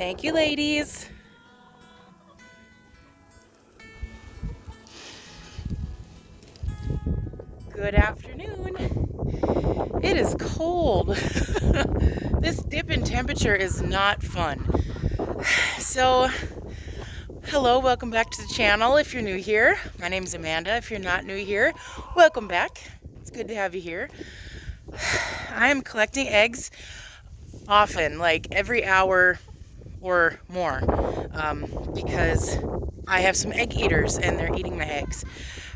Thank you, ladies. Good afternoon. It is cold. This dip in temperature is not fun. So, hello, welcome back to the channel if you're new here. My name's Amanda. If you're not new here, welcome back. It's good to have you here. I am collecting eggs often, like every hour or more, because I have some egg eaters and they're eating my eggs.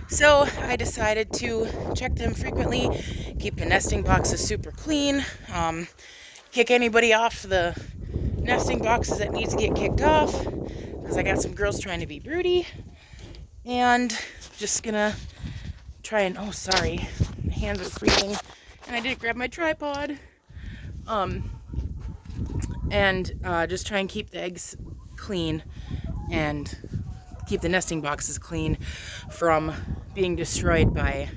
So I decided to check them frequently, keep the nesting boxes super clean, kick anybody off the nesting boxes that need to get kicked off, because I got some girls trying to be broody, and just gonna try and, oh sorry, my hands are freezing, and I didn't grab my tripod, and just try and keep the eggs clean and keep the nesting boxes clean from being destroyed by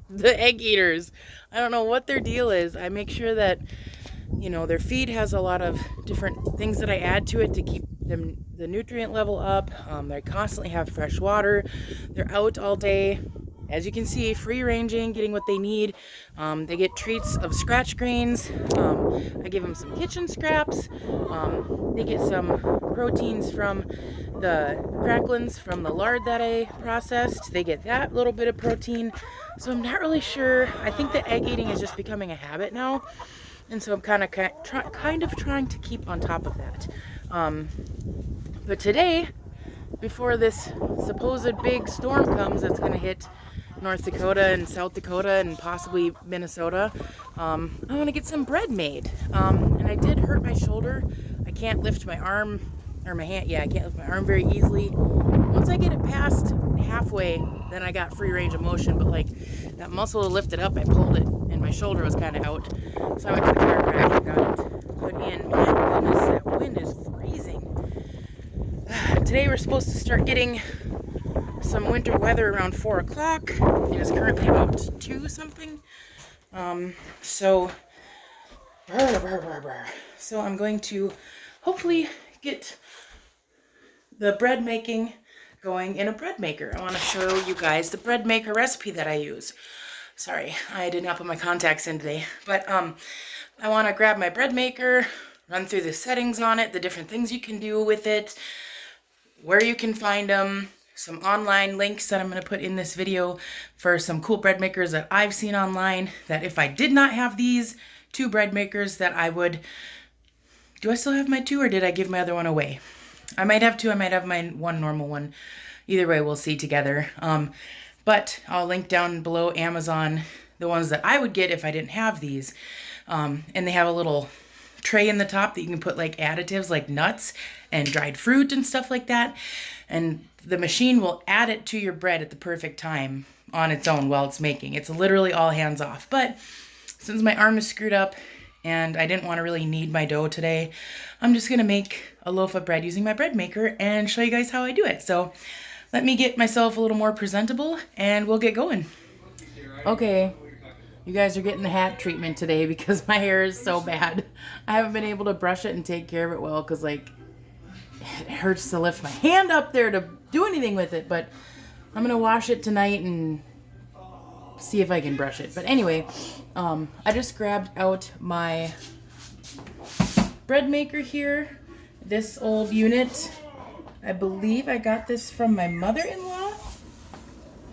the egg eaters. I don't know what their deal is. I make sure that, you know, their feed has a lot of different things that I add to it to keep them the nutrient level up. They constantly have fresh water. They're out all day. As you can see, free ranging, getting what they need. They get treats of scratch grains. I give them some kitchen scraps. They get some proteins from the cracklings from the lard that I processed. They get that little bit of protein. So I'm not really sure. I think that egg eating is just becoming a habit now. And so I'm kind of trying to keep on top of that. But today, before this supposed big storm comes that's going to hit North Dakota and South Dakota and possibly Minnesota, I want to get some bread made. And I did hurt my shoulder. I can't lift my arm or my hand. Yeah, I can't lift my arm very easily. Once I get it past halfway, then I got free range of motion. But like that muscle to lift it up, I pulled it and my shoulder was kind of out. So I went to the chiropractor and got it put in. My goodness, that wind is freezing. Today we're supposed to start getting some winter weather around 4 o'clock. It is currently about 2 something. So I'm going to hopefully get the bread making going in a bread maker. I want to show you guys the bread maker recipe that I use. Sorry, I did not put my contacts in today, but I want to grab my bread maker, run through the settings on it, the different things you can do with it, where you can find them, some online links that I'm going to put in this video for some cool bread makers that I've seen online, that if I did not have these 2 bread makers that I would... Do I still have my 2 or did I give my other one away? I might have 2, I might have my one normal one. Either way, we'll see together. But I'll link down below Amazon the ones that I would get if I didn't have these. And they have a little tray in the top that you can put like additives like nuts and dried fruit and stuff like that. And the machine will add it to your bread at the perfect time on its own while it's making. It's literally all hands off. But since my arm is screwed up and I didn't want to really knead my dough today, I'm just going to make a loaf of bread using my bread maker and show you guys how I do it. So let me get myself a little more presentable and we'll get going. Okay, you guys are getting the hat treatment today because my hair is so bad. I haven't been able to brush it and take care of it well because like it hurts to lift my hand up there to do anything with it, but I'm gonna wash it tonight and see if I can brush it. But anyway, I just grabbed out my bread maker here, this old unit. I believe I got this from my mother-in-law.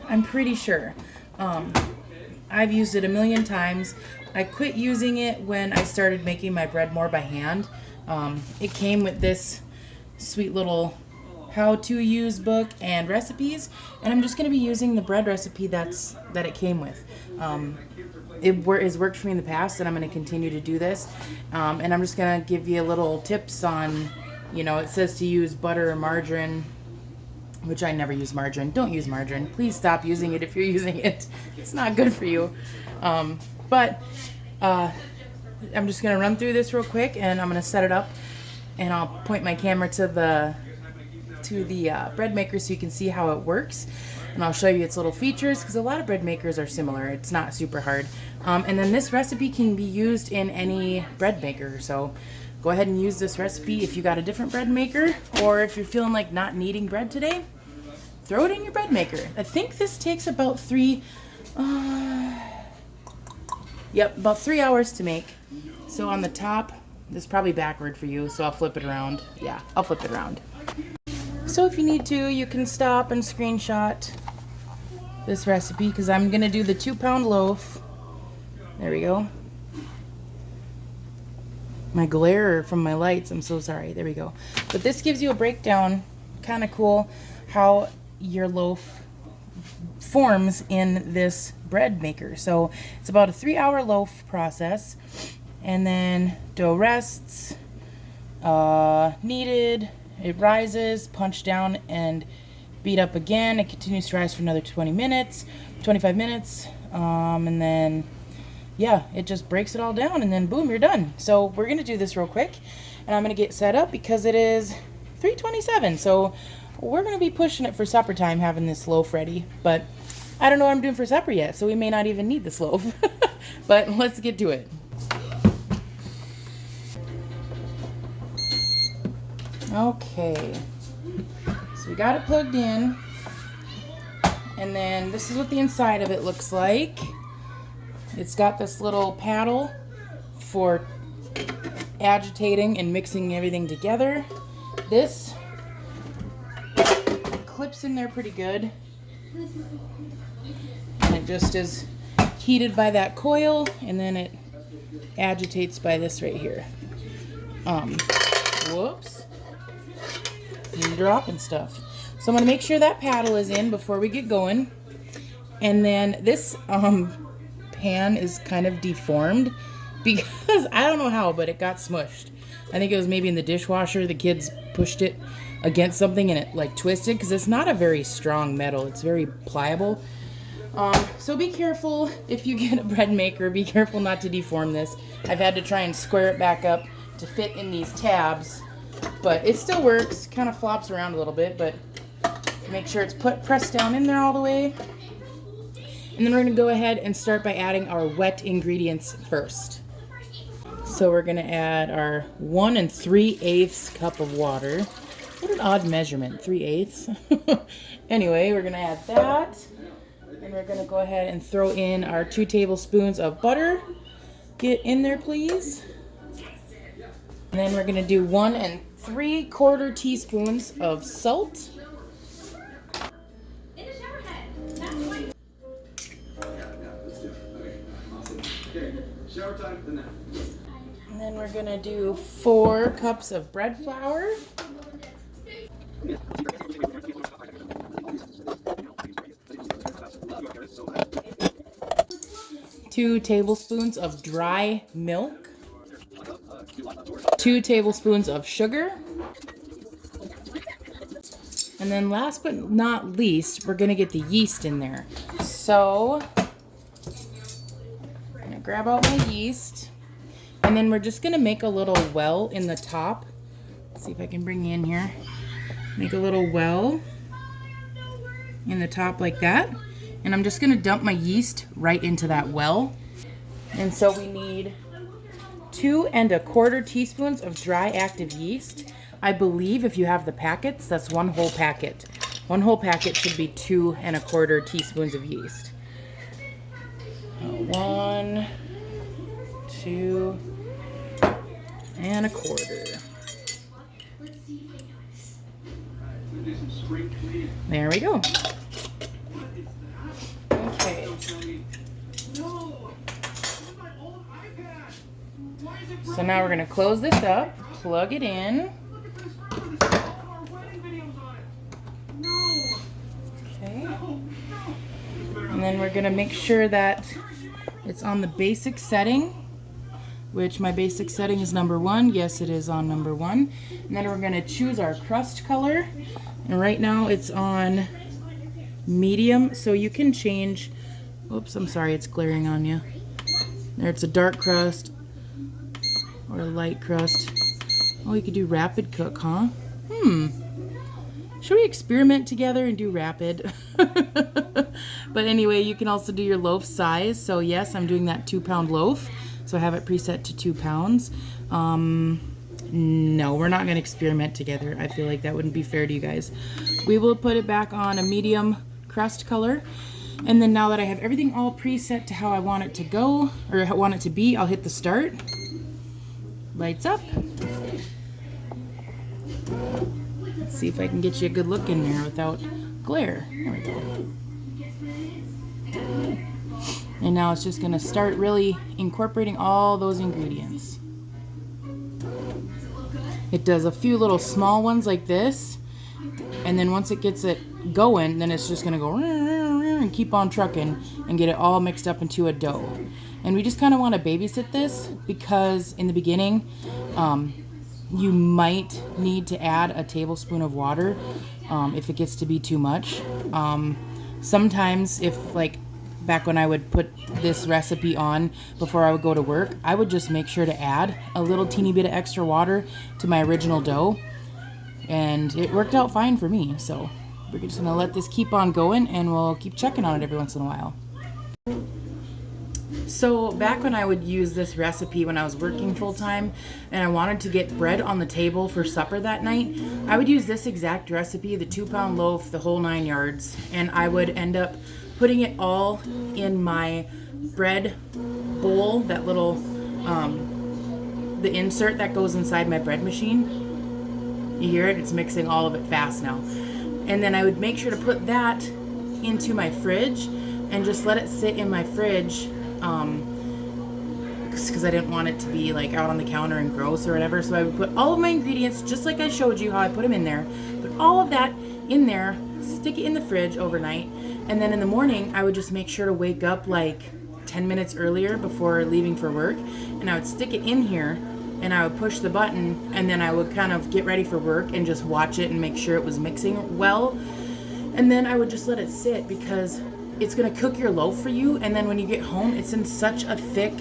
I'm pretty sure. I've used it a million times. I quit using it when I started making my bread more by hand. It came with this sweet little how to use book and recipes, and I'm just going to be using the bread recipe that it came with. It has worked for me in the past, and I'm going to continue to do this. And I'm just going to give you little tips on, you know, it says to use butter or margarine, which I never use margarine. Don't use margarine. Please stop using it if you're using it. It's not good for you. But I'm just going to run through this real quick, and I'm going to set it up, and I'll point my camera to the bread maker so you can see how it works, and I'll show you its little features because a lot of bread makers are similar. It's not super hard. And then this recipe can be used in any bread maker, so go ahead and use this recipe if you got a different bread maker, or if you're feeling like not needing bread today, throw it in your bread maker. I think this takes about about 3 hours to make. So on the top, this is probably backward for you, so I'll flip it around. Yeah, I'll flip it around. So if you need to, you can stop and screenshot this recipe, because I'm gonna do the 2-pound loaf. There we go. My glare from my lights, I'm so sorry. There we go. But this gives you a breakdown, kind of cool, how your loaf forms in this bread maker. So it's about a 3-hour loaf process, and then dough rests, kneaded, it rises, punched down, and beat up again. It continues to rise for another 25 minutes, and then yeah, it just breaks it all down, and then boom, you're done. So we're gonna do this real quick, and I'm gonna get set up because it is 3:27. So we're gonna be pushing it for supper time, having this loaf ready. But I don't know what I'm doing for supper yet, so we may not even need this loaf. But let's get to it. Okay, so we got it plugged in, and then this is what the inside of it looks like. It's got this little paddle for agitating and mixing everything together. This clips in there pretty good, and it just is heated by that coil, and then it agitates by this right here. Whoops, I'm dropping stuff. So I'm gonna make sure that paddle is in before we get going, and then this pan is kind of deformed because I don't know how, but it got smushed. I think it was maybe in the dishwasher. The kids pushed it against something and it like twisted, because it's not a very strong metal. It's very pliable. So be careful if you get a bread maker. Be careful not to deform this. I've had to try and square it back up to fit in these tabs, but it still works. Kind of flops around a little bit, but make sure it's pressed down in there all the way. And then we're going to go ahead and start by adding our wet ingredients first. So we're going to add our 1 3/8 cup of water. What an odd measurement, 3/8. Anyway, we're going to add that. And we're going to go ahead and throw in our 2 tablespoons of butter. Get in there, please. And then we're going to do 1 3/4 teaspoons of salt. And then we're gonna do 4 cups of bread flour. 2 tablespoons of dry milk. 2 tablespoons of sugar. And then last but not least, we're gonna get the yeast in there. So I'm gonna grab out my yeast, and then we're just gonna make a little well in the top. Let's see if I can bring you in here. Make a little well in the top like that. And I'm just gonna dump my yeast right into that well. And so we need 2 1/4 teaspoons of dry active yeast. I believe if you have the packets, that's 1 whole packet. 1 whole packet should be 2 1/4 teaspoons of yeast. 1, 2 1/4. There we go. Okay. So now we're going to close this up, plug it in. Okay. And then we're going to make sure that it's on the basic setting, which my basic setting is number 1. Yes, it is on number 1. And then we're going to choose our crust color. And right now it's on medium, so you can change. Oops, I'm sorry, it's glaring on you. There, it's a dark crust or a light crust. Oh, you could do rapid cook, huh? Should we experiment together and do rapid? But anyway, you can also do your loaf size. So yes, I'm doing that 2-pound loaf. So I have it preset to 2 pounds. No, we're not going to experiment together. I feel like that wouldn't be fair to you guys. We will put it back on a medium crust color. And then now that I have everything all preset to how I want it to go, or how I want it to be, I'll hit the start. Lights up. Let's see if I can get you a good look in there without glare. There we go. And now it's just going to start really incorporating all those ingredients. It does a few little small ones like this, and then once it gets it going, then it's just going to go and keep on trucking and get it all mixed up into a dough. And we just kind of want to babysit this because in the beginning, you might need to add a tablespoon of water if it gets to be too much. Sometimes if, like, back when I would put this recipe on before I would go to work, I would just make sure to add a little teeny bit of extra water to my original dough, and it worked out fine for me. So we're just gonna let this keep on going, and we'll keep checking on it every once in a while. So back when I would use this recipe when I was working full-time and I wanted to get bread on the table for supper that night, I would use this exact recipe, the 2-pound loaf, the whole 9 yards, and I would end up putting it all in my bread bowl, that little, the insert that goes inside my bread machine. You hear it? It's mixing all of it fast now. And then I would make sure to put that into my fridge and just let it sit in my fridge, because I didn't want it to be like out on the counter and gross or whatever. So I would put all of my ingredients, just like I showed you how I put them in there, put all of that in there, stick it in the fridge overnight, and then in the morning I would just make sure to wake up like 10 minutes earlier before leaving for work, and I would stick it in here and I would push the button, and then I would kind of get ready for work and just watch it and make sure it was mixing well. And then I would just let it sit, because it's going to cook your loaf for you, and then when you get home it's in such a thick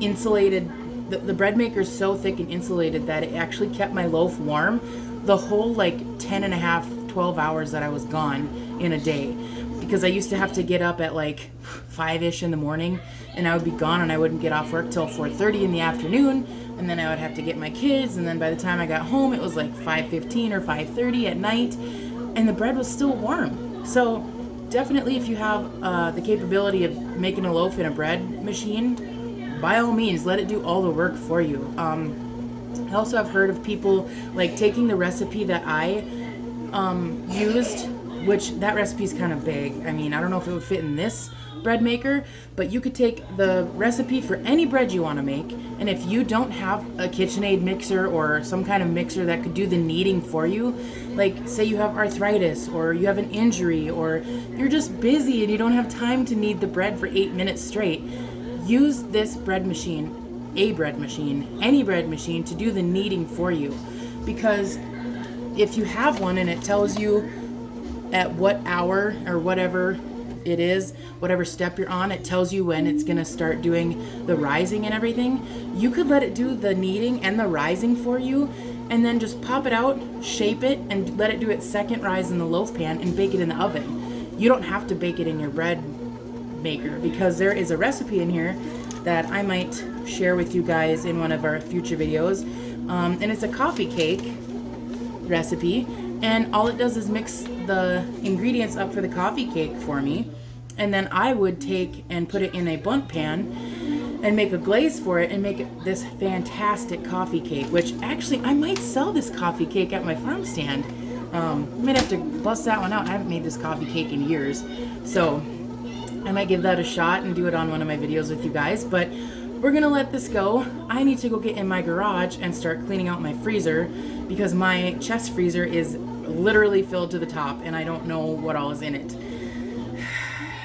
insulated, the bread maker is so thick and insulated that it actually kept my loaf warm the whole like 12 hours that I was gone in a day, because I used to have to get up at like 5-ish in the morning, and I would be gone and I wouldn't get off work till 4:30 in the afternoon, and then I would have to get my kids, and then by the time I got home it was like 5:15 or 5:30 at night, and the bread was still warm. So definitely, if you have the capability of making a loaf in a bread machine, by all means let it do all the work for you. I also have heard of people like taking the recipe that I used, which that recipe is kind of big. I mean, I don't know if it would fit in this bread maker, but you could take the recipe for any bread you want to make, and if you don't have a KitchenAid mixer or some kind of mixer that could do the kneading for you, like say you have arthritis or you have an injury or you're just busy and you don't have time to knead the bread for 8 minutes straight, use this bread machine, any bread machine, to do the kneading for you. Because if you have one and it tells you at what hour or whatever it is, whatever step you're on, it tells you when it's going to start doing the rising and everything, you could let it do the kneading and the rising for you, and then just pop it out, shape it, and let it do its second rise in the loaf pan and bake it in the oven. You don't have to bake it in your bread maker, because there is a recipe in here that I might share with you guys in one of our future videos, and it's a coffee cake recipe, and all it does is mix the ingredients up for the coffee cake for me, and then I would take and put it in a bundt pan and make a glaze for it and make it this fantastic coffee cake, which actually I might sell this coffee cake at my farm stand. I might have to bust that one out. I haven't made this coffee cake in years, so I might give that a shot and do it on one of my videos with you guys. But we're gonna let this go. I need to go get in my garage and start cleaning out my freezer, because my chest freezer is literally filled to the top and I don't know what all is in it.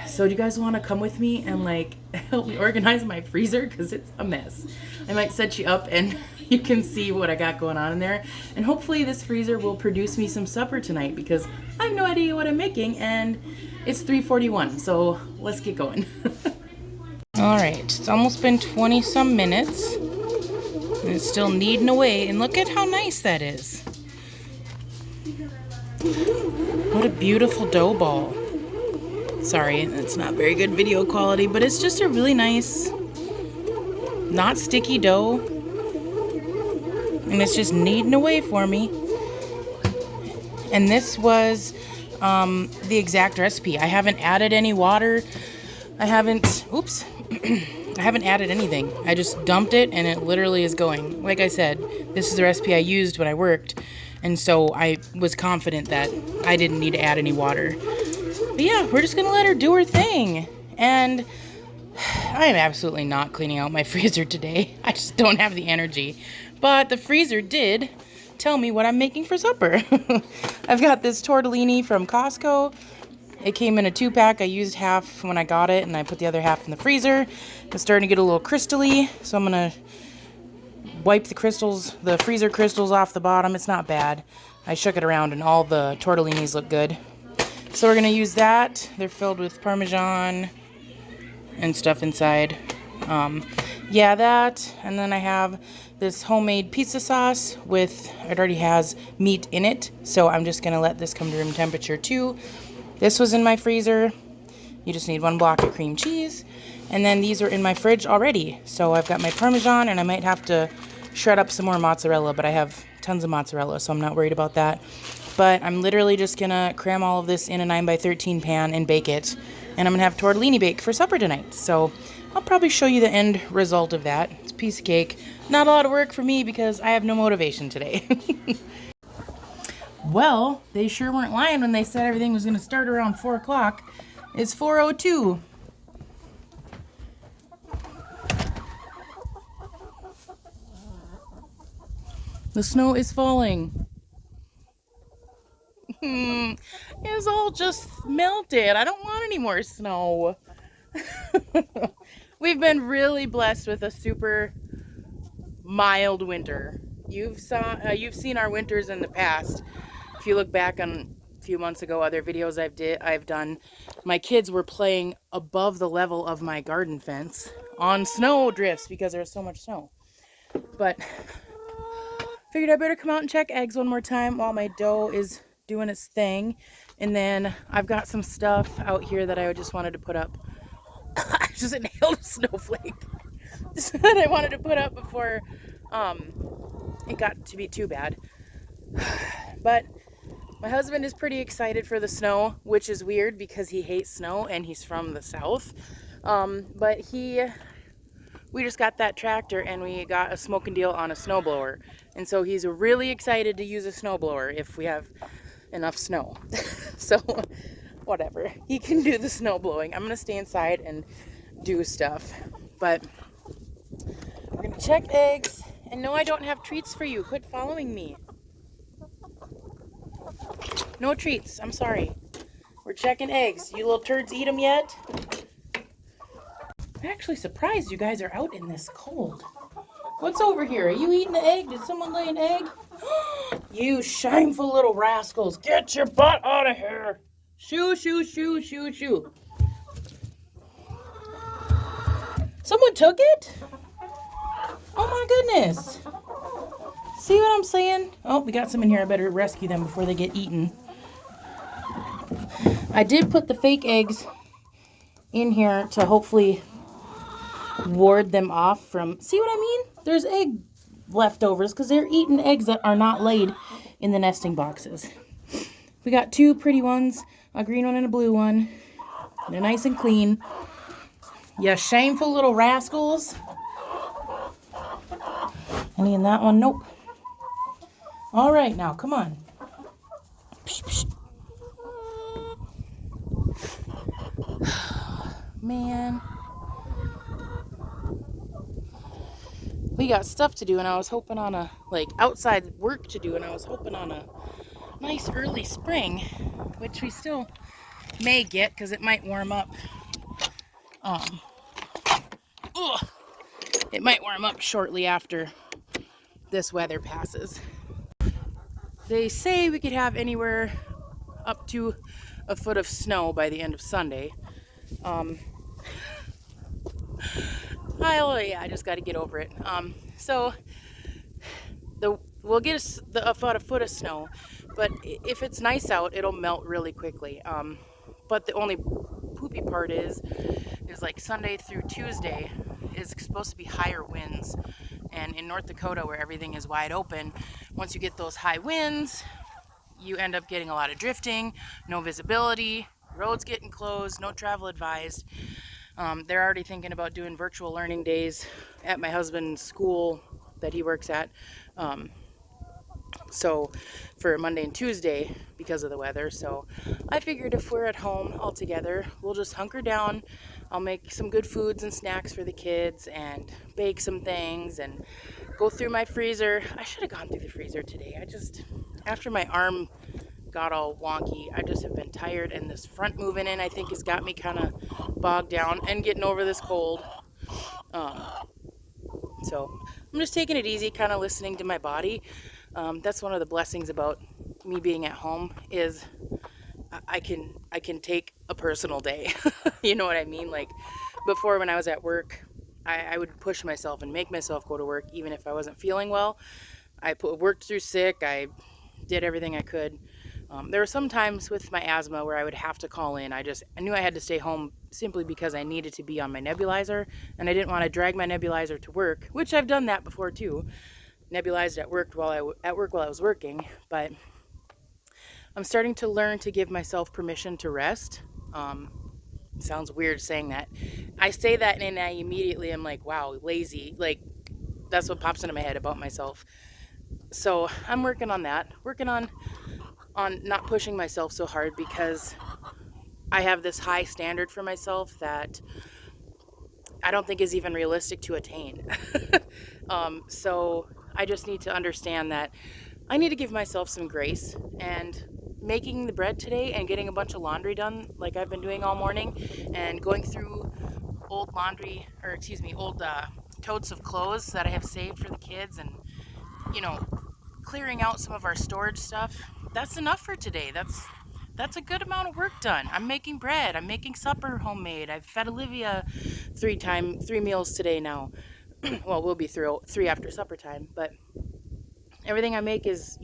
So do you guys want to come with me and like help me organize my freezer, because it's a mess? I might set you up and you can see what I got going on in there, and hopefully this freezer will produce me some supper tonight, because I have no idea what I'm making and it's 3:41, so let's get going. All right, it's almost been 20 some minutes and it's still kneading away, and look at how nice that is. What a beautiful dough ball. Sorry, it's not very good video quality, but it's just a really nice, not sticky dough. and it's just kneading away for me. And this was the exact recipe. I haven't added any water. I haven't added anything. I just dumped it and it literally is going. Like I said, this is the recipe I used when I worked. And so I was confident that I didn't need to add any water. But yeah, we're just gonna let her do her thing. And I am absolutely not cleaning out my freezer today. I just don't have the energy. But the freezer did tell me what I'm making for supper. I've got this tortellini from Costco. It came in a 2-pack. I used half when I got it, and I put the other half in the freezer. It's starting to get a little crystally, so I'm gonna wipe the freezer crystals off the bottom. It's not bad. I shook it around, and all the tortellinis look good. So we're gonna use that. They're filled with Parmesan and stuff inside. Yeah, that, and then I have this homemade pizza sauce it already has meat in it, so I'm just gonna let this come to room temperature too. This was in my freezer. You just need 1 block of cream cheese, and then these are in my fridge already. So I've got my Parmesan, and I might have to shred up some more mozzarella, but I have tons of mozzarella, so I'm not worried about that. But I'm literally just gonna cram all of this in a 9x13 pan and bake it, and I'm gonna have tortellini bake for supper tonight. So I'll probably show you the end result of that. It's a piece of cake. Not a lot of work for me because I have no motivation today. Well, they sure weren't lying when they said everything was going to start around 4 o'clock. It's 4:02. The snow is falling. It's all just melted. I don't want any more snow. We've been really blessed with a super mild winter. You've seen our winters in the past. If you look back on a few months ago, other videos I've done, my kids were playing above the level of my garden fence on snow drifts because there was so much snow. But figured I better come out and check eggs one more time while my dough is doing its thing. And then I've got some stuff out here that I just wanted to put up. I just inhaled a snowflake that I wanted to put up before it got to be too bad. But my husband is pretty excited for the snow, which is weird because he hates snow and he's from the south. But we just got that tractor and we got a smoking deal on a snowblower. And so he's really excited to use a snowblower if we have enough snow. So whatever, he can do the snow blowing. I'm gonna stay inside and do stuff. But we're gonna check eggs. And no, I don't have treats for you. Quit following me. No treats. I'm sorry. We're checking eggs. You little turds eat them yet? I'm actually surprised you guys are out in this cold. What's over here? Are you eating an egg? Did someone lay an egg? You shameful little rascals. Get your butt out of here. Shoo, shoo, shoo, shoo, shoo. Someone took it? Oh my goodness. See what I'm saying? Oh, we got some in here. I better rescue them before they get eaten. I did put the fake eggs in here to hopefully ward them off from... See what I mean? There's egg leftovers because they're eating eggs that are not laid in the nesting boxes. We got 2 pretty ones, a green one and a blue one. They're nice and clean. You shameful little rascals. Any in that one? Nope. All right, now, come on. Psh, psh. Man. We got stuff to do, and I was hoping on a, outside work to do, and I was hoping on a nice early spring, which we still may get, because it might warm up. It might warm up shortly after this weather passes. They say we could have anywhere up to a foot of snow by the end of Sunday. I just got to get over it. So we'll get a foot of snow, but if it's nice out, it'll melt really quickly. But the only poopy part is like Sunday through Tuesday is supposed to be higher winds And in North Dakota, where everything is wide open, once you get those high winds, you end up getting a lot of drifting, no visibility, roads getting closed, no travel advised. They're already thinking about doing virtual learning days at my husband's school that he works at. So for Monday and Tuesday because of the weather. So I figured if we're at home all together, we'll just hunker down. I'll make some good foods and snacks for the kids and bake some things and go through my freezer. I should have gone through the freezer today. After my arm got all wonky, I just have been tired, and this front moving in I think has got me kind of bogged down and getting over this cold. So I'm just taking it easy, kind of listening to my body. That's one of the blessings about me being at home is I can take a personal day. You know what I mean? Like before when I was at work, I would push myself and make myself go to work even if I wasn't feeling well. Worked through sick. I did everything I could. There were some times with my asthma where I would have to call in. I knew I had to stay home simply because I needed to be on my nebulizer, and I didn't want to drag my nebulizer to work, which I've done that before too. Nebulized at work while I was working, but I'm starting to learn to give myself permission to rest. Sounds weird saying that. I say that and I immediately am like, wow, lazy. Like that's what pops into my head about myself. So I'm working on that. Working on not pushing myself so hard because I have this high standard for myself that I don't think is even realistic to attain. So I just need to understand that I need to give myself some grace, and making the bread today and getting a bunch of laundry done like I've been doing all morning and going through old totes of clothes that I have saved for the kids and, you know, clearing out some of our storage stuff. That's enough for today. That's a good amount of work done. I'm making bread. I'm making supper homemade. I've fed Olivia 3 meals today now. Well, we'll be through 3 after supper time, but everything I make is,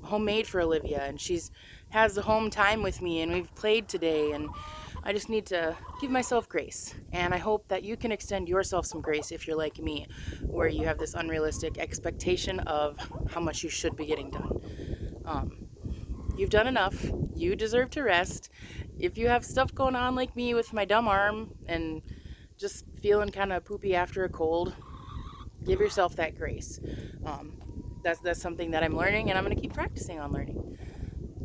homemade for Olivia, and she's has the home time with me, and we've played today, and I just need to give myself grace. And I hope that you can extend yourself some grace if you're like me, where you have this unrealistic expectation of how much you should be getting done. You've done enough. You deserve to rest. If you have stuff going on like me with my dumb arm and just feeling kind of poopy after a cold, give yourself that grace. That's something that I'm learning, and I'm going to keep practicing on learning.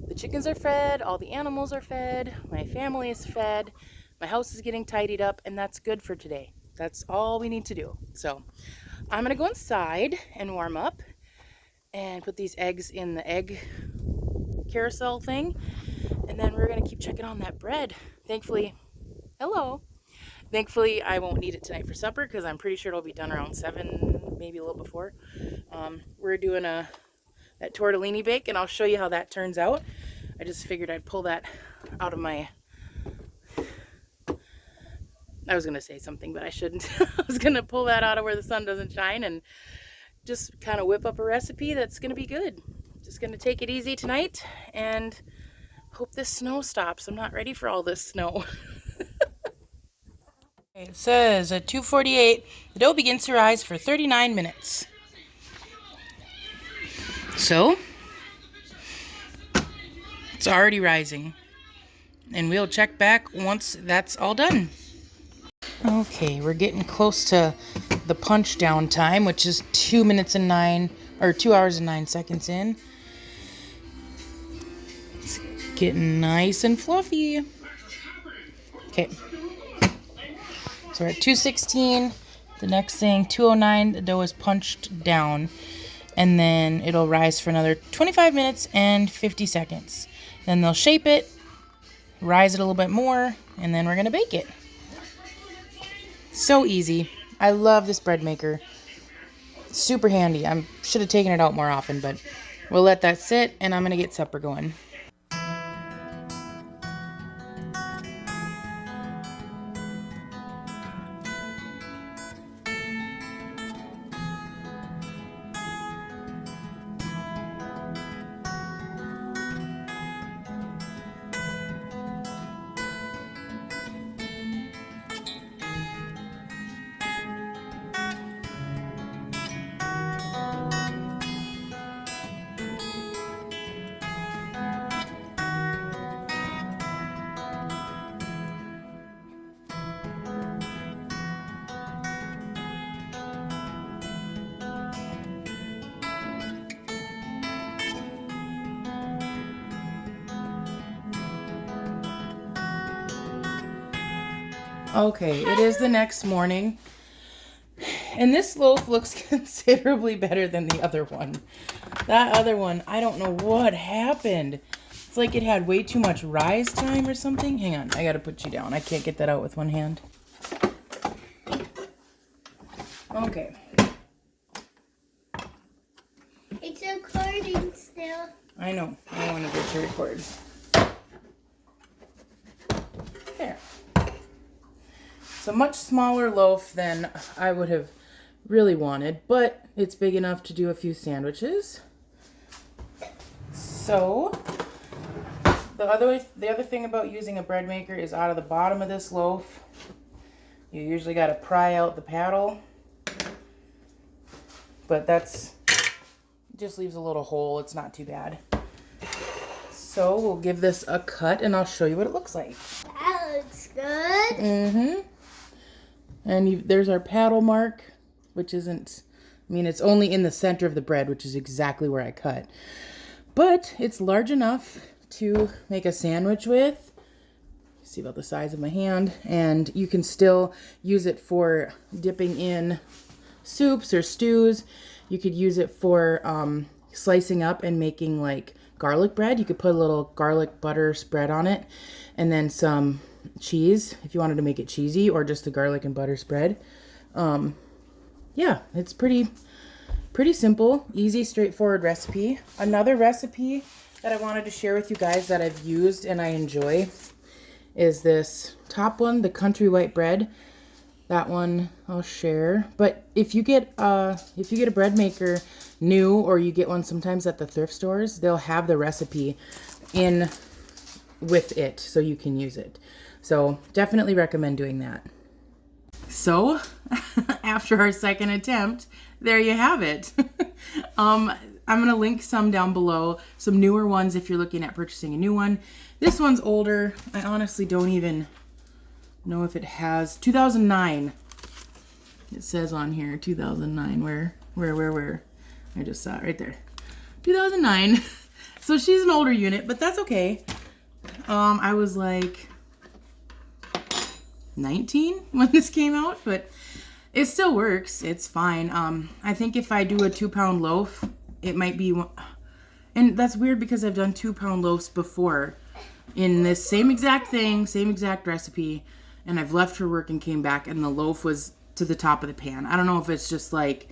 The chickens are fed, all the animals are fed, my family is fed, my house is getting tidied up, and that's good for today. That's all we need to do. So I'm going to go inside and warm up and put these eggs in the egg carousel thing, and then we're going to keep checking on that bread. Thankfully I won't need it tonight for supper because I'm pretty sure it'll be done around 7, maybe a little before. We're doing that tortellini bake, and I'll show you how that turns out. I just figured I'd pull that out of my... I was going to say something, but I shouldn't. I was going to pull that out of where the sun doesn't shine and just kind of whip up a recipe that's going to be good. Just going to take it easy tonight and hope this snow stops. I'm not ready for all this snow. It says at 2:48, the dough begins to rise for 39 minutes. So, it's already rising. And we'll check back once that's all done. Okay, we're getting close to the punch down time, which is 2 hours and 9 seconds in. It's getting nice and fluffy. Okay. So we're at 2:16. The next thing, 2:09, the dough is punched down. And then it'll rise for another 25 minutes and 50 seconds. Then they'll shape it, rise it a little bit more, and then we're going to bake it. So easy. I love this bread maker. Super handy. I should have taken it out more often, but we'll let that sit, and I'm going to get supper going. Okay, it is the next morning. And this loaf looks considerably better than the other one. That other one, I don't know what happened. It's like it had way too much rise time or something. Hang on, I gotta put you down. I can't get that out with one hand. Okay. It's recording still. I know. I wanted it to record. There. It's a much smaller loaf than I would have really wanted, but it's big enough to do a few sandwiches. So, the other thing about using a bread maker is out of the bottom of this loaf, you usually got to pry out the paddle, but that's just leaves a little hole. It's not too bad. So we'll give this a cut and I'll show you what it looks like. That looks good. Mm-hmm. And there's our paddle mark, which isn't, I mean, it's only in the center of the bread, which is exactly where I cut. But it's large enough to make a sandwich with. See about the size of my hand. And you can still use it for dipping in soups or stews. You could use it for slicing up and making like garlic bread. You could put a little garlic butter spread on it and then some cheese if you wanted to make it cheesy, or just the garlic and butter spread. Yeah, it's pretty simple, easy, straightforward recipe. Another recipe that I wanted to share with you guys that I've used and I enjoy is this top one, the country white bread. That one I'll share. But if you get a bread maker new, or you get one sometimes at the thrift stores, they'll have the recipe in with it so you can use it. So definitely recommend doing that. So after our second attempt, there you have it. I'm going to link some down below, some newer ones if you're looking at purchasing a new one. This one's older. I honestly don't even know if it has 2009. It says on here 2009. Where? I just saw it right there. 2009. So she's an older unit, but that's okay. I was like 19 when this came out, but it still works. It's fine. I think if I do a 2-pound loaf, it might be, and that's weird because I've done 2-pound loaves before in this same exact thing, same exact recipe, and I've left for work and came back and the loaf was to the top of the pan. I don't know if it's just like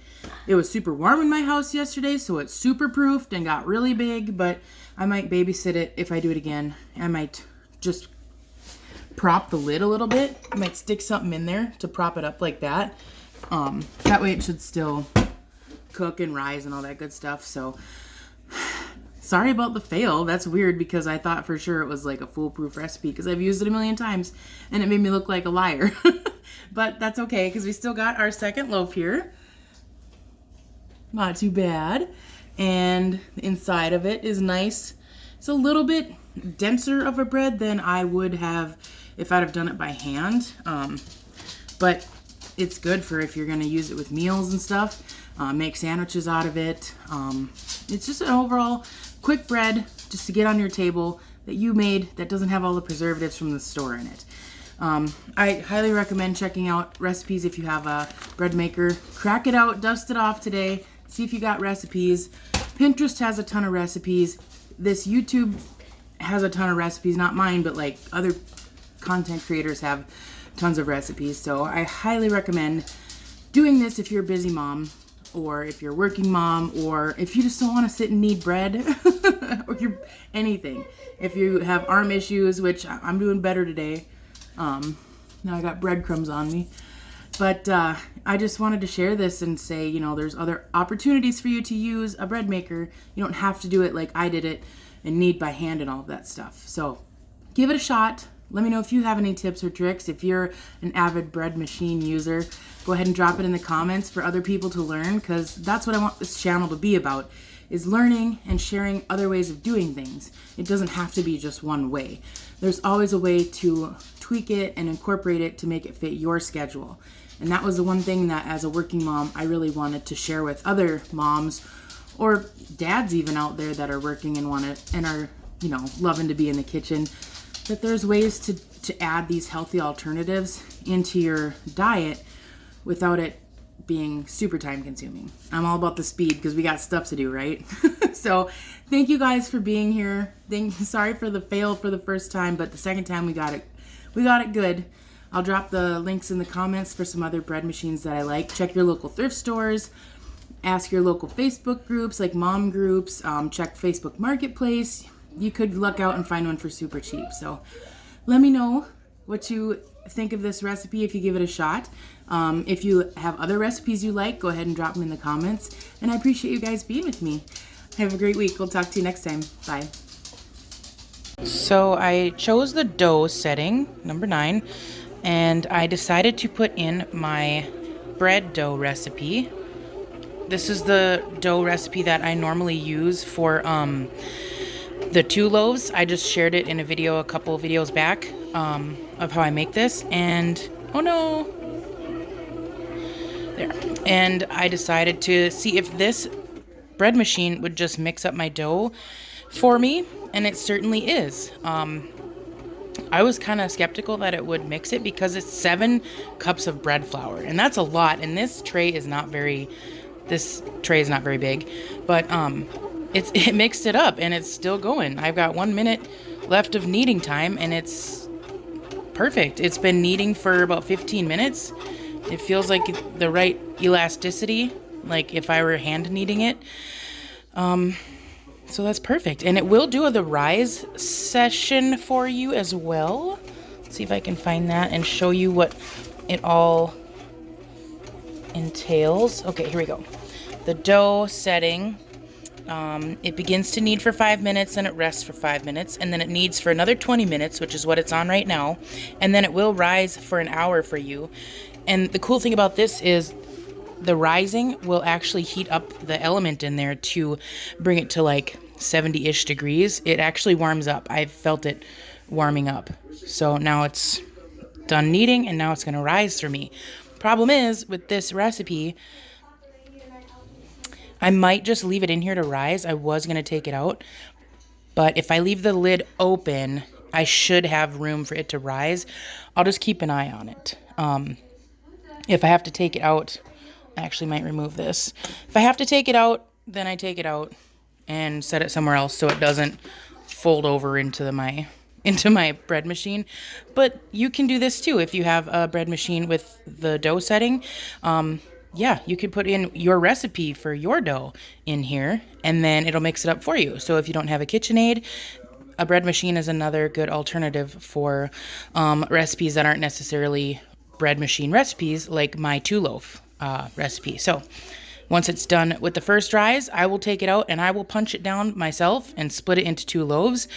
it was super warm in my house yesterday, so it's super proofed and got really big, but I might babysit it if I do it again. I might just prop the lid a little bit. I might stick something in there to prop it up like that. That way it should still cook and rise and all that good stuff. So sorry about the fail. That's weird because I thought for sure it was like a foolproof recipe because I've used it a million times and it made me look like a liar. But that's okay because we still got our second loaf here. Not too bad. And the inside of it is nice. It's a little bit denser of a bread than I would have if I'd have done it by hand. But it's good for if you're going to use it with meals and stuff. Make sandwiches out of it. It's just an overall quick bread just to get on your table that you made that doesn't have all the preservatives from the store in it. I highly recommend checking out recipes if you have a bread maker. Crack it out, dust it off today, see if you got recipes. Pinterest has a ton of recipes. This YouTube has a ton of recipes, not mine, but like other content creators have tons of recipes. So I highly recommend doing this if you're a busy mom, or if you're a working mom, or if you just don't want to sit and knead bread, or anything. If you have arm issues, which I'm doing better today. Now I got breadcrumbs on me. But I just wanted to share this and say, you know, there's other opportunities for you to use a bread maker. You don't have to do it like I did it and knead by hand and all of that stuff. So give it a shot. Let me know if you have any tips or tricks. If you're an avid bread machine user, go ahead and drop it in the comments for other people to learn, because that's what I want this channel to be about, is learning and sharing other ways of doing things. It doesn't have to be just one way. There's always a way to tweak it and incorporate it to make it fit your schedule. And that was the one thing that as a working mom, I really wanted to share with other moms or dads even out there that are working and are, you know, loving to be in the kitchen, that there's ways to add these healthy alternatives into your diet without it being super time consuming. I'm all about the speed because we got stuff to do, right? So thank you guys for being here. Sorry for the fail for the first time, but the second time we got it good. I'll drop the links in the comments for some other bread machines that I like. Check your local thrift stores. Ask your local Facebook groups, like mom groups. Check Facebook Marketplace. You could luck out and find one for super cheap. So let me know what you think of this recipe if you give it a shot. If you have other recipes you like, go ahead and drop them in the comments. And I appreciate you guys being with me. Have a great week. We'll talk to you next time. Bye. So I chose the dough setting, number 9, and I decided to put in my bread dough recipe. This is the dough recipe that I normally use for the 2 loaves. I just shared it in a video a couple videos back of how I make this, and oh no, there. And I decided to see if this bread machine would just mix up my dough for me, and it certainly is. I was kind of skeptical that it would mix it because it's 7 cups of bread flour, and that's a lot. And this tray is not very big, but it mixed it up and it's still going. I've got 1 minute left of kneading time and it's perfect. It's been kneading for about 15 minutes. It feels like the right elasticity, like if I were hand kneading it. So that's perfect. And it will do the rise session for you as well. Let's see if I can find that and show you what it all entails. Okay, here we go. The dough setting. It begins to knead for 5 minutes and it rests for 5 minutes, and then it kneads for another 20 minutes, which is what it's on right now, and then it will rise for an hour for you. And the cool thing about this is the rising will actually heat up the element in there to bring it to like 70-ish degrees. It actually warms up. I've felt it warming up. So now it's done kneading and now it's going to rise for me. Problem is with this recipe, I might just leave it in here to rise. I was going to take it out, but if I leave the lid open, I should have room for it to rise. I'll just keep an eye on it. If I have to take it out, I actually might remove this. If I have to take it out, then I take it out and set it somewhere else so it doesn't fold over into my bread machine. But you can do this too if you have a bread machine with the dough setting. Yeah, you could put in your recipe for your dough in here and then it'll mix it up for you. So if you don't have a KitchenAid, a bread machine is another good alternative for recipes that aren't necessarily bread machine recipes, like my 2-loaf recipe. So once it's done with the first rise, I will take it out and I will punch it down myself and split it into 2 loaves.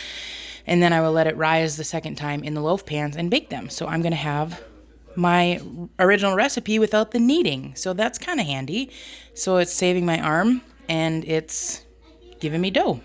And then I will let it rise the second time in the loaf pans and bake them. So I'm going to have my original recipe without the kneading. So that's kind of handy. So it's saving my arm and it's giving me dough.